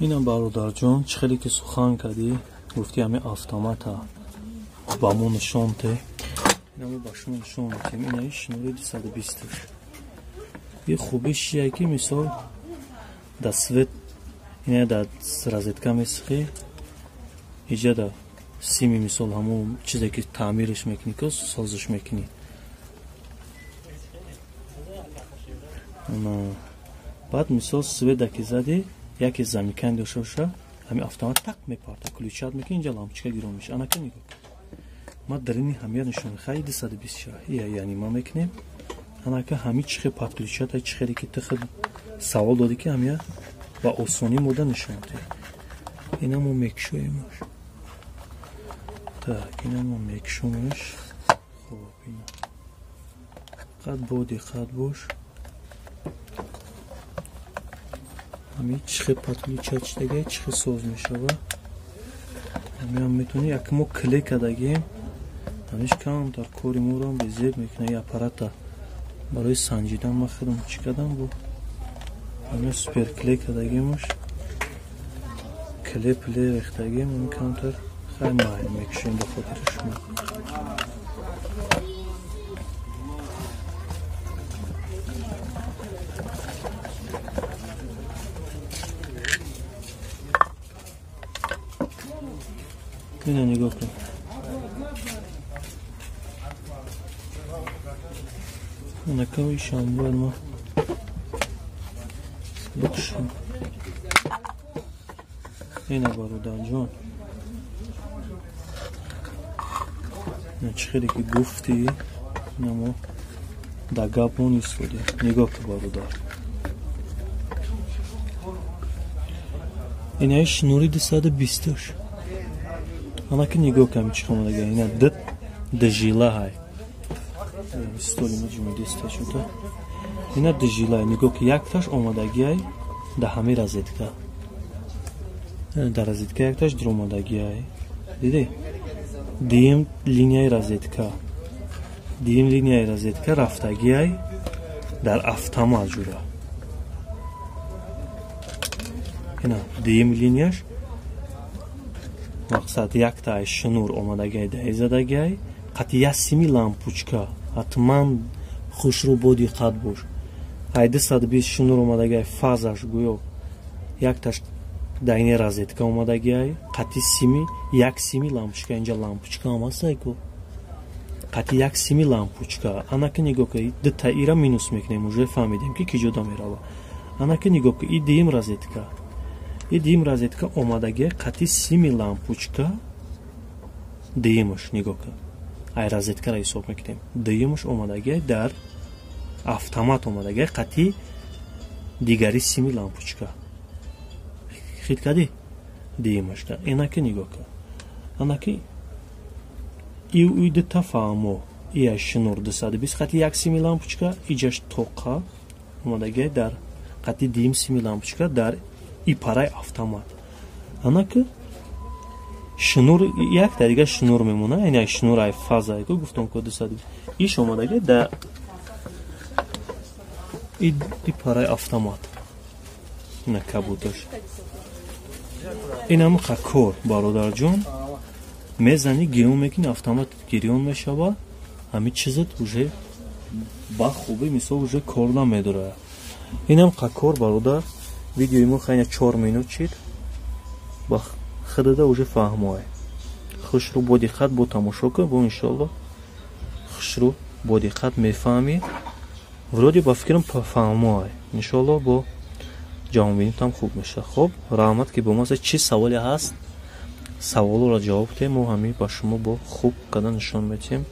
اینا برادر جان چخیلی که سخن کردی گفتی همه автомат با ما نشون ته اینا ما با شما نشون میتیم. اینا شنوری 220 یه خوبیش یه که مثال در سویت اینا در رازتکا میسخی اینجا در سیمی مثال همون چیزی که تعمیرش میکنی که سازش میکنی. بعد مثال سویت که زدی یکی زمیکن داشته همین автомат так میپارته کلیچات میکنی اینجا لامپچکا گیرون میشه. انا که نگاه ما درینی همه نشون خیلی 220 یعنی ما میکنیم انا که همین چخه پات کلیچات های چخیری که تخد سوال دادی که همه با آسانی موده نشون ده. اینا ما میکشویمش так اینا ما میکشومش. خب اینا قد بودی قد باش همین چخه پاتولی چاچ دیگه چخه سوز میشه و همین هم میتونی یک ما کلیک کدگیم همینش کم در کوری مو رو بزید میکنه. یه اپاراتا برای سنجیدن ما خودم چی کدم بو همین سپر کلیک کدگیمش کلیپ لی ریختگیم همین کانتر خیلی مایل میکشیم به خاطر شما. اینو نگاه کن نکوی شنبال ما بکشم. اینه برادر جان نه چخیلی که گفتی نمو دگاب نیست بودی. نگاه که برادر اینه شنوری 220 انا که نگاه کمی چی خواهد اگه اینا دجیله های ستولی مجموعی دیسته شده اینا دجیله های نگاه که یک تاش آمدگی های ده همه رازیدکا در رازیدکا یک تاش در آمدگی های دیدی دیم لینیای رازیدکا رفتگی های در автомат جوره. اینا دیم لینیاش مقصد یک تا شنور آمدگی ده زدگی قطعی یک سیمی لامپوچکا حتما خوش رو بودی قد باش های 220 شنور آمدگی فازش گویو یک تاش داینه رازیتکا آمدگی قطعی سیمی یک سیمی لامپوچکا اینجا لامپوچکا آمد سایکو قطعی یک سیمی لامپوچکا. انا که نگاه که ده تا ایرا مینوس میکنیم موجه فهمیدیم که جدا میره. انا که نگاه که این دیم رازیتکا دیم رازیتکا آمدگی قطعی سیمی لامپوچکا دیمش نگاه کن ای رازیتکا را حساب میکنیم دیمش آمدگی در автомат آمدگی قطعی دیگری سیمی لامپوچکا خیلی کدی دیمش در اینا که نگاه کن انا که ایده تفاهمو ای شنور 220 قطعی یک سیمی لامپوچکا ایجاش توقع آمدگی در قطعی دیم سیمی لامپوچکا در ای پارای автомат. انا که شنور یک تا دیگه شنور میمونه این شنور های فازایی که گفتم که 220 ایش آمدگی در ای پارای автомат اینا کبوتش این هم کار برادر جون میزنی گیرون میکنی автомат گیرون میشه و همین چیزت اوجه با خوبی مثل اوجه کارلا میداره. این هم کار برادر ویدیوی ما خیلی 4 مینوت چید با خداده اوجه فهموه خوش رو با دقت با تماشا کن با انشالله خوش رو با دقت میفهمی ورودی با فکرم فهموه انشالله با جواب بینیت هم خوب میشه. خب رحمت که با ما چی سوالی هست سوال را جواب دیم و همین با شما با خوب قدر نشان میتیم.